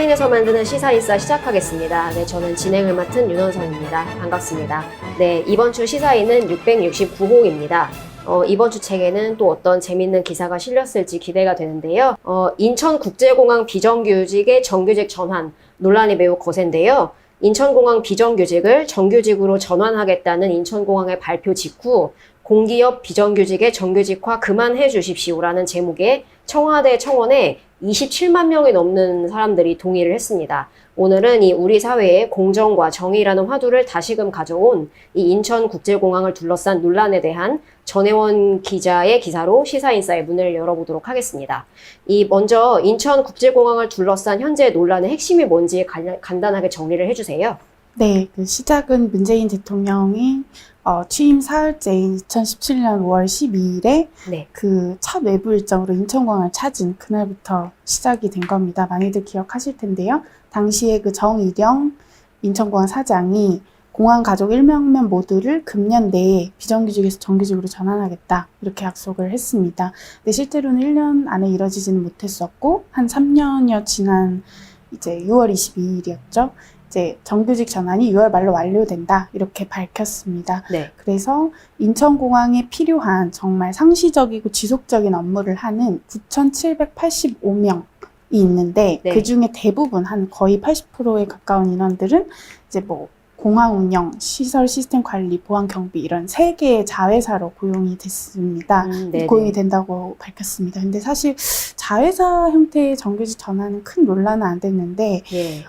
온라인에서 만드는 시사인싸 시작하겠습니다. 네, 저는 진행을 맡은 윤원성입니다. 반갑습니다. 네, 이번 주 시사인은 669호입니다. 이번 주 책에는 또 어떤 재밌는 기사가 실렸을지 기대가 되는데요. 인천국제공항 비정규직의 정규직 전환 논란이 매우 거센데요. 인천공항 비정규직을 정규직으로 전환하겠다는 인천공항의 발표 직후 공기업 비정규직의 정규직화 그만해 주십시오라는 제목의 청와대 청원에 27만 명이 넘는 사람들이 동의를 했습니다. 오늘은 이 우리 사회의 공정과 정의라는 화두를 다시금 가져온 이 인천국제공항을 둘러싼 논란에 대한 전혜원 기자의 기사로 시사인싸의 문을 열어보도록 하겠습니다. 먼저 인천국제공항을 둘러싼 현재 논란의 핵심이 뭔지 간단하게 정리를 해주세요. 네, 그 시작은 문재인 대통령이 취임 사흘째인 2017년 5월 12일에 네. 그 첫 외부 일정으로 인천공항을 찾은 그날부터 시작이 된 겁니다. 많이들 기억하실 텐데요. 당시에 그 정일영 인천공항 사장이 공항 가족 1명면 모두를 금년 내에 비정규직에서 정규직으로 전환하겠다 이렇게 약속을 했습니다. 근데 실제로는 1년 안에 이뤄지지는 못했었고 한 3년여 지난 이제 6월 22일이었죠. 이제 정규직 전환이 6월 말로 완료된다 이렇게 밝혔습니다. 네. 그래서 인천공항에 필요한 정말 상시적이고 지속적인 업무를 하는 9,785명이 있는데 네. 그중에 대부분 한 거의 80%에 가까운 인원들은 이제 뭐 공항 운영, 시설 시스템 관리, 보안 경비 이런 3개의 자회사로 고용이 됐습니다. 고용이 된다고 밝혔습니다. 근데 사실 자회사 형태의 정규직 전환은 큰 논란은 안 됐는데 예.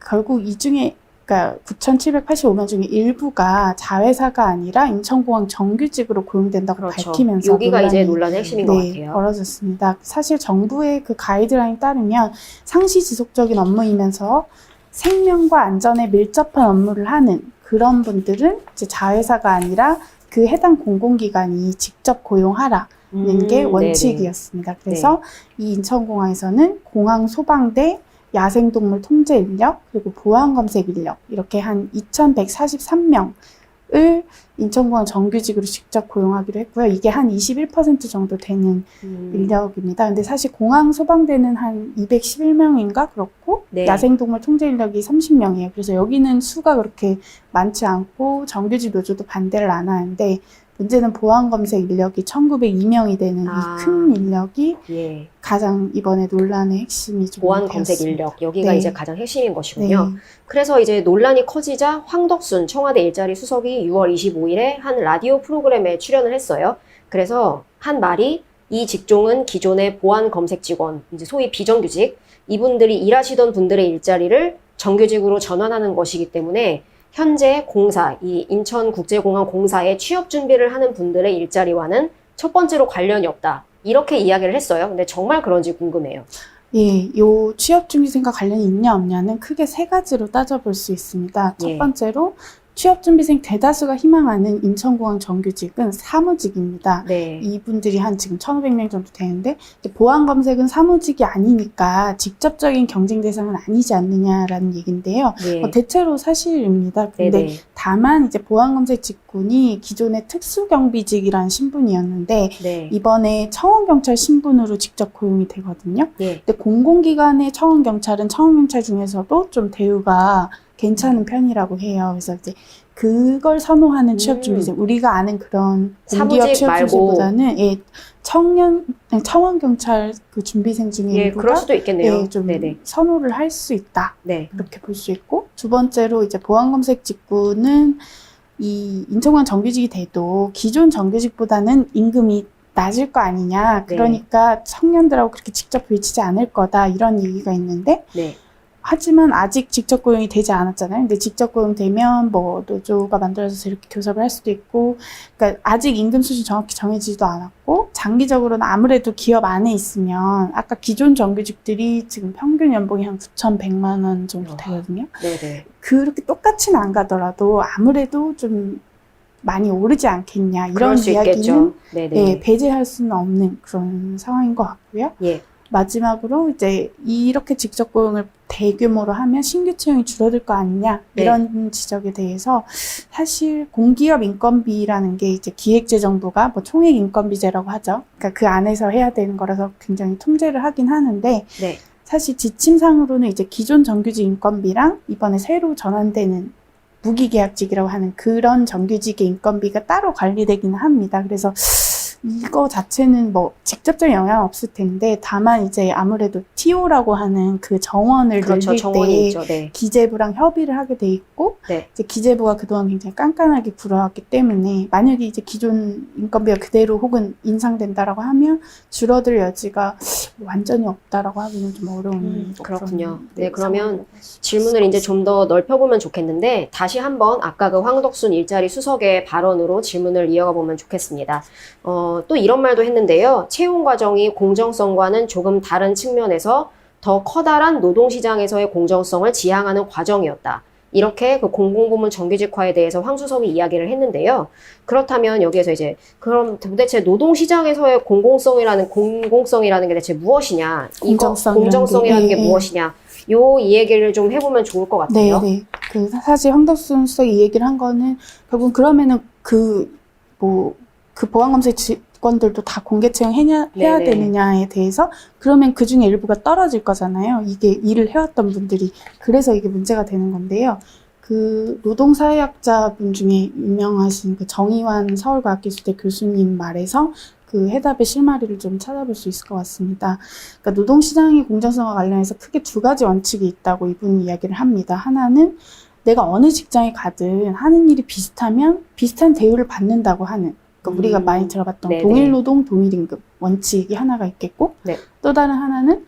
결국 이 중에 그러니까 9,785명 중에 일부가 자회사가 아니라 인천공항 정규직으로 고용된다고 그렇죠. 밝히면서 여기가 이제 논란의 핵심인 것 같아요. 벌어졌습니다. 사실 정부의 그 가이드라인 따르면 상시 지속적인 업무이면서 생명과 안전에 밀접한 업무를 하는 그런 분들은 이제 자회사가 아니라 그 해당 공공기관이 직접 고용하라는 게 원칙이었습니다. 그래서 이 인천공항에서는 공항 소방대, 야생동물 통제 인력, 그리고 보안 검색 인력 이렇게 한 2,143명을 인천공항 정규직으로 직접 고용하기로 했고요. 이게 한 21% 정도 되는 인력입니다. 근데 사실 공항 소방대는 한 211명인가 그렇고 네. 야생동물 통제 인력이 30명이에요. 그래서 여기는 수가 그렇게 많지 않고 정규직 노조도 반대를 안 하는데 문제는 보안 검색 인력이 1,902명이 되는 이 큰 인력이 예. 가장 이번에 논란의 핵심이 좀 보안 되었습니다. 검색 인력 여기가 네. 이제 가장 핵심인 것이군요. 네. 그래서 이제 논란이 커지자 황덕순 청와대 일자리 수석이 6월 25일에 한 라디오 프로그램에 출연을 했어요. 그래서 한 말이 이 직종은 기존의 보안 검색 직원, 이제 소위 비정규직, 이분들이 일하시던 분들의 일자리를 정규직으로 전환하는 것이기 때문에 현재 공사, 이 인천국제공항 공사에 취업 준비를 하는 분들의 일자리와는 첫 번째로 관련이 없다. 이렇게 이야기를 했어요. 근데 정말 그런지 궁금해요. 예, 요 취업준비생과 관련이 있냐 없냐는 크게 3가지로 따져볼 수 있습니다. 첫 번째로 취업준비생 대다수가 희망하는 인천공항 정규직은 사무직입니다. 네. 이분들이 한 지금 1,500명 정도 되는데 보안 검색은 사무직이 아니니까 직접적인 경쟁 대상은 아니지 않느냐라는 얘기인데요. 네. 대체로 사실입니다. 근데 네네. 다만 이제 보안 검색 직군이 기존의 특수경비직이라는 신분이었는데 네. 이번에 청원경찰 신분으로 직접 고용이 되거든요. 네. 근데 공공기관의 청원경찰은 청원경찰 중에서도 좀 대우가 괜찮은 편이라고 해요. 그래서 이제 그걸 선호하는 취업준비생, 우리가 아는 그런 공기업 취업준비생보다는 청원경찰 그 준비생 중에 일부가 그럴 수도 있겠네요. 좀 네네. 선호를 할 수 있다. 네. 그렇게 볼 수 있고, 두 번째로 이제 보안검색 직군은 이 인천공항 정규직이 돼도 기존 정규직보다는 임금이 낮을 거 아니냐. 그러니까 청년들하고 그렇게 직접 부딪히지 않을 거다. 이런 얘기가 있는데 네. 하지만 아직 직접 고용이 되지 않았잖아요. 근데 직접 고용되면 뭐 노조가 만들어져서 이렇게 교섭을 할 수도 있고, 그러니까 아직 임금 수준 정확히 정해지지도 않았고, 장기적으로는 아무래도 기업 안에 있으면 아까 기존 정규직들이 지금 평균 연봉이 한 9,100만 원 정도 되거든요. 네네. 그렇게 똑같이는 안 가더라도 아무래도 좀 많이 오르지 않겠냐 이런 이야기는 배제할 수는 없는 그런 상황인 것 같고요. 예. 마지막으로 이제 이렇게 직접 고용을 대규모로 하면 신규 채용이 줄어들 거 아니냐 이런 지적에 대해서 사실 공기업 인건비라는 게 이제 기획재정부가 뭐 총액 인건비제라고 하죠. 그러니까 그 안에서 해야 되는 거라서 굉장히 통제를 하긴 하는데 사실 지침상으로는 이제 기존 정규직 인건비랑 이번에 새로 전환되는 무기계약직이라고 하는 그런 정규직의 인건비가 따로 관리되기는 합니다. 그래서 이거 자체는 뭐 직접적인 영향은 없을 텐데 다만 이제 아무래도 TO라고 하는 그 정원을 그렇죠. 늘릴 정원이 때 있죠. 네. 기재부랑 협의를 하게 돼 있고 네. 이제 기재부가 그동안 굉장히 깐깐하게 굴어왔기 때문에 만약에 이제 기존 인건비가 그대로 혹은 인상된다라고 하면 줄어들 여지가 완전히 없다라고 하기는 좀 어려운 그렇군요. 그런, 네, 그러면 상황이라고 할수 질문을 있을 이제 것 좀 더 넓혀보면 좋겠는데 다시 한번 아까 그 황덕순 일자리 수석의 발언으로 질문을 이어가 보면 좋겠습니다. 또 이런 말도 했는데요. 채용 과정이 공정성과는 조금 다른 측면에서 더 커다란 노동시장에서의 공정성을 지향하는 과정이었다. 이렇게 그 공공부문 정규직화에 대해서 황 수석이 이야기를 했는데요. 그렇다면 여기에서 이제 그럼 도대체 노동시장에서의 공공성이라는 게 대체 무엇이냐? 공정성이라는 게 무엇이냐? 이 얘기를 좀 해보면 좋을 것 같아요. 네. 그 사실 황덕순 수석이 이 얘기를 한 거는 결국 그러면은 그 보안검색 직원들도 다 공개 채용해야 네네. 되느냐에 대해서 그러면 그 중에 일부가 떨어질 거잖아요. 이게 일을 해왔던 분들이. 그래서 이게 문제가 되는 건데요. 그 노동사회학자분 중에 유명하신 그 정의환 서울과학기술대 교수님 말에서 그 해답의 실마리를 좀 찾아볼 수 있을 것 같습니다. 그러니까 노동시장의 공정성과 관련해서 크게 두 가지 원칙이 있다고 이분이 이야기를 합니다. 하나는 내가 어느 직장에 가든 하는 일이 비슷하면 비슷한 대우를 받는다고 하는 그러니까 우리가 많이 들어봤던 네네. 동일노동, 동일임금 원칙이 하나가 있겠고 네. 또 다른 하나는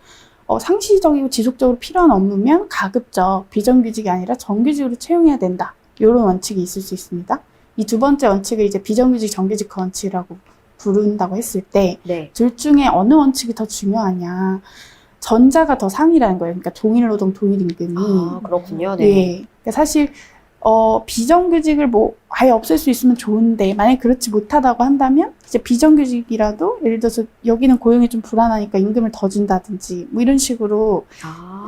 상시적이고 지속적으로 필요한 업무면 가급적 비정규직이 아니라 정규직으로 채용해야 된다. 이런 원칙이 있을 수 있습니다. 이 두 번째 원칙을 이제 비정규직 정규직 원칙이라고 부른다고 했을 때 네. 둘 중에 어느 원칙이 더 중요하냐. 전자가 더 상이라는 거예요. 그러니까 동일노동, 동일임금이. 아, 그렇군요. 네. 예. 그러니까 사실 비정규직을 뭐 아예 없앨 수 있으면 좋은데 만약 그렇지 못하다고 한다면 이제 비정규직이라도 예를 들어서 여기는 고용이 좀 불안하니까 임금을 더 준다든지 뭐 이런 식으로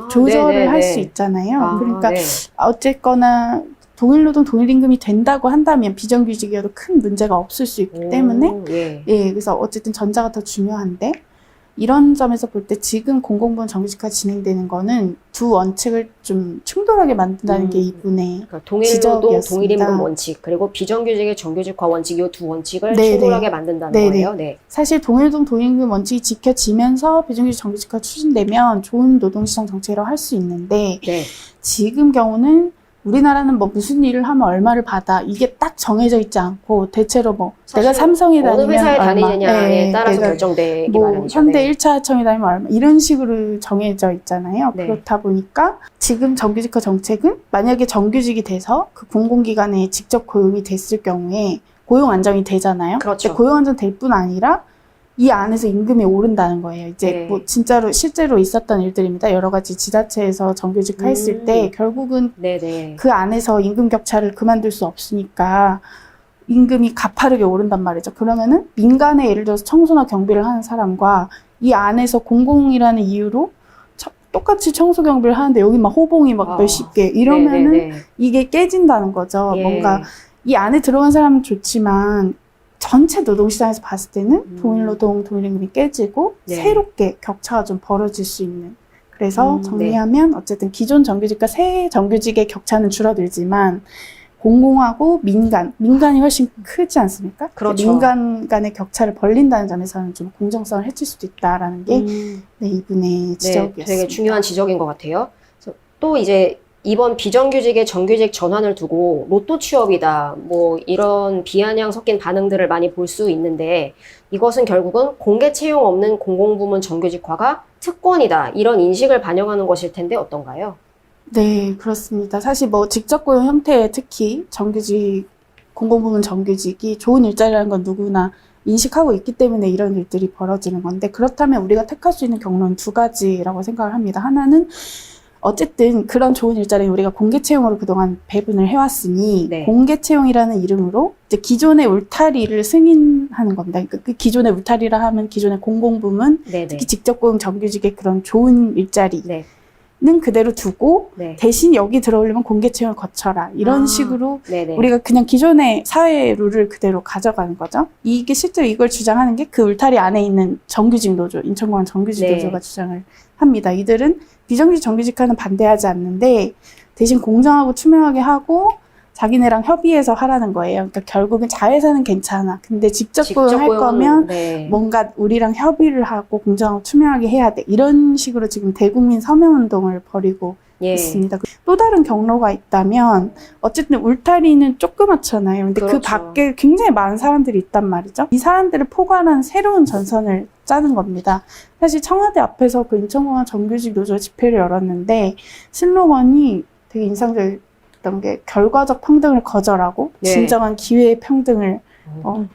조절을 네네네. 할 수 있잖아요. 그러니까 네. 어쨌거나 동일노동, 동일임금이 된다고 한다면 비정규직이어도 큰 문제가 없을 수 있기 때문에 예. 그래서 어쨌든 전자가 더 중요한데 이런 점에서 볼 때 지금 공공부문 정규직화 진행되는 거는 두 원칙을 좀 충돌하게 만든다는 게 이분의 그러니까 동일노동, 지적이었습니다. 동일임금 원칙 그리고 비정규직의 정규직화 원칙 이 두 원칙을 네네. 충돌하게 만든다는 네네. 거예요. 네. 사실 동일노동, 동일임금 원칙이 지켜지면서 비정규직 정규직화 추진되면 좋은 노동시장 정책이라고 할 수 있는데 네. 지금 경우는 우리나라는 뭐 무슨 일을 하면 얼마를 받아 이게 딱 정해져 있지 않고 대체로 뭐 내가 삼성에 다니면 어느 회사에 얼마, 다니느냐에 따라서 내가 결정되기 뭐 마련이죠. 현대 네. 1차청에 다니면 얼마 이런 식으로 정해져 있잖아요. 네. 그렇다 보니까 지금 정규직화 정책은 만약에 정규직이 돼서 그 공공기관에 직접 고용이 됐을 경우에 고용 안정이 되잖아요. 그렇죠. 고용 안정 될 뿐 아니라 이 안에서 임금이 오른다는 거예요. 이제 네. 뭐 진짜로 실제로 있었던 일들입니다. 여러 가지 지자체에서 정규직화 했을 때 결국은 네네. 그 안에서 임금 격차를 그만둘 수 없으니까 임금이 가파르게 오른단 말이죠. 그러면은 민간에 예를 들어서 청소나 경비를 하는 사람과 이 안에서 공공이라는 이유로 똑같이 청소 경비를 하는데 여기 막 호봉이 막 몇십 개 이러면은 네네네. 이게 깨진다는 거죠. 예. 뭔가 이 안에 들어간 사람은 좋지만 전체 노동시장에서 봤을 때는 동일노동, 동일임금이 깨지고 네. 새롭게 격차가 좀 벌어질 수 있는. 그래서 네. 정리하면 어쨌든 기존 정규직과 새 정규직의 격차는 줄어들지만 공공하고 민간이 훨씬 크지 않습니까? 그렇죠. 민간 간의 격차를 벌린다는 점에서는 좀 공정성을 해칠 수도 있다라는 게 이분의 지적이었습니다. 되게 중요한 지적인 것 같아요. 그래서 또 이제 이번 비정규직의 정규직 전환을 두고 로또 취업이다, 뭐 이런 비아냥 섞인 반응들을 많이 볼 수 있는데 이것은 결국은 공개 채용 없는 공공부문 정규직화가 특권이다, 이런 인식을 반영하는 것일 텐데 어떤가요? 네, 그렇습니다. 사실 뭐 직접 고용 형태에 특히 정규직, 공공부문 정규직이 좋은 일자리라는 건 누구나 인식하고 있기 때문에 이런 일들이 벌어지는 건데 그렇다면 우리가 택할 수 있는 경로는 두 가지라고 생각을 합니다. 하나는 어쨌든 그런 좋은 일자리는 우리가 공개 채용으로 그동안 배분을 해왔으니 네. 공개 채용이라는 이름으로 이제 기존의 울타리를 승인하는 겁니다. 그러니까 그 기존의 울타리라 하면 기존의 공공부문, 네네. 특히 직접 고용 정규직의 그런 좋은 일자리 네. 그대로 두고 네. 대신 여기 들어오려면 공개 채용을 거쳐라. 이런 식으로 네네. 우리가 그냥 기존의 사회 룰을 그대로 가져가는 거죠. 이게 실제로 이걸 주장하는 게 그 울타리 안에 있는 정규직 노조, 인천공항 정규직 네. 노조가 주장을 합니다. 이들은 비정규직 정규직화는 반대하지 않는데 대신 공정하고 투명하게 하고 자기네랑 협의해서 하라는 거예요. 그러니까 결국은 자회사는 괜찮아. 근데 직접 고용할 거면 네. 뭔가 우리랑 협의를 하고 공정하고 투명하게 해야 돼. 이런 식으로 지금 대국민 서명운동을 벌이고 예. 있습니다. 또 다른 경로가 있다면 어쨌든 울타리는 조그맣잖아요. 근데 그 그렇죠. 밖에 굉장히 많은 사람들이 있단 말이죠. 이 사람들을 포괄한 새로운 전선을 짜는 겁니다. 사실 청와대 앞에서 그 인천공항 정규직 노조 집회를 열었는데 슬로건이 되게 인상적이었던 게 결과적 평등을 거절하고 네. 진정한 기회의 평등을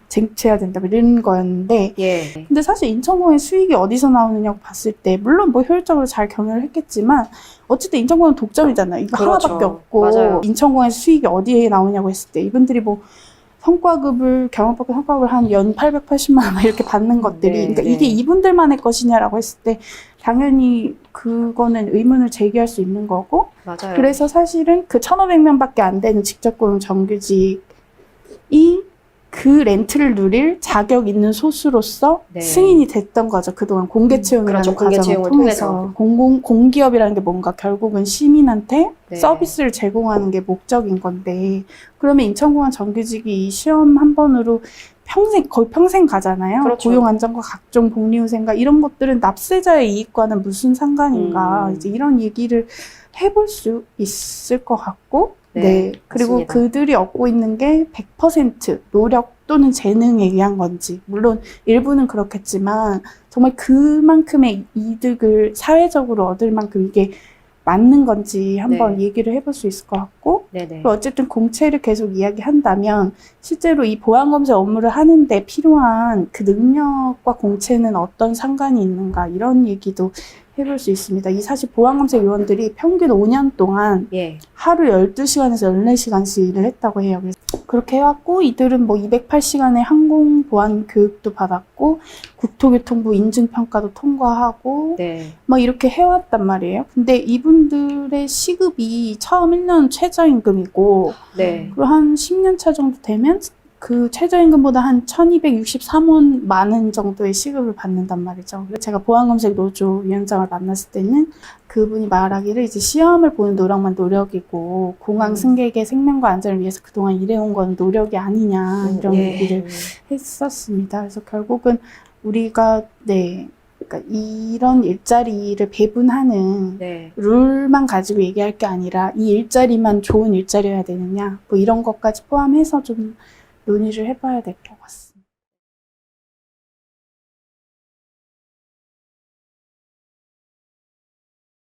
쟁취해야 된다 이런 거였는데 예. 근데 사실 인천공항의 수익이 어디서 나오느냐고 봤을 때 물론 뭐 효율적으로 잘 경영을 했겠지만 어쨌든 인천공항은 독점이잖아요. 이거 그렇죠. 하나밖에 없고 맞아요. 인천공항의 수익이 어디에 나오냐고 했을 때 이분들이 뭐 성과급을 경영법의 성과급을 한 연 880만 원 이렇게 받는 것들이 네, 그러니까 네. 이게 이분들만의 것이냐라고 했을 때 당연히 그거는 의문을 제기할 수 있는 거고 맞아요. 그래서 사실은 그 1,500명밖에 안 되는 직접 고용 정규직이 그 렌트를 누릴 자격 있는 소수로서 네. 승인이 됐던 거죠. 그동안 공개 채용이라는 그렇죠. 공개 과정을 채용을 통해서. 공기업이라는 게 뭔가 결국은 시민한테 네. 서비스를 제공하는 게 목적인 건데 그러면 인천공항 정규직이 이 시험 한 번으로 거의 평생 가잖아요. 그렇죠. 고용 안정과 각종 복리후생과 이런 것들은 납세자의 이익과는 무슨 상관인가 이제 이런 얘기를 해볼 수 있을 것 같고 네. 그리고 맞습니다. 그들이 얻고 있는 게 100% 노력 또는 재능에 의한 건지, 물론 일부는 그렇겠지만, 정말 그만큼의 이득을 사회적으로 얻을 만큼 이게 맞는 건지 한번 네. 얘기를 해볼 수 있을 것 같고, 네네. 그리고 어쨌든 공채를 계속 이야기한다면, 실제로 이 보안검색 업무를 하는데 필요한 그 능력과 공채는 어떤 상관이 있는가, 이런 얘기도 해볼 수 있습니다. 이 사실 보안검색 요원들이 평균 5년 동안 예. 하루 12시간에서 14시간씩 일을 했다고 해요. 그래서 그렇게 해왔고 이들은 뭐 208시간의 항공보안 교육도 받았고 국토교통부 인증평가도 통과하고 네. 뭐 이렇게 해왔단 말이에요. 근데 이분들의 시급이 처음 1년 최저임금이고 네. 그리고 한 10년 차 정도 되면 그 최저임금보다 한 1,263원 많은 정도의 시급을 받는단 말이죠. 그래서 제가 보안검색 노조 위원장을 만났을 때는 그분이 말하기를 이제 시험을 보는 노력만 노력이고 공항 승객의 생명과 안전을 위해서 그동안 일해온 건 노력이 아니냐 이런 예. 얘기를 했었습니다. 그래서 결국은 우리가 그러니까 이런 일자리를 배분하는 네. 룰만 가지고 얘기할 게 아니라 이 일자리만 좋은 일자리여야 되느냐 뭐 이런 것까지 포함해서 좀 논의를 해봐야 될 것 같습니다.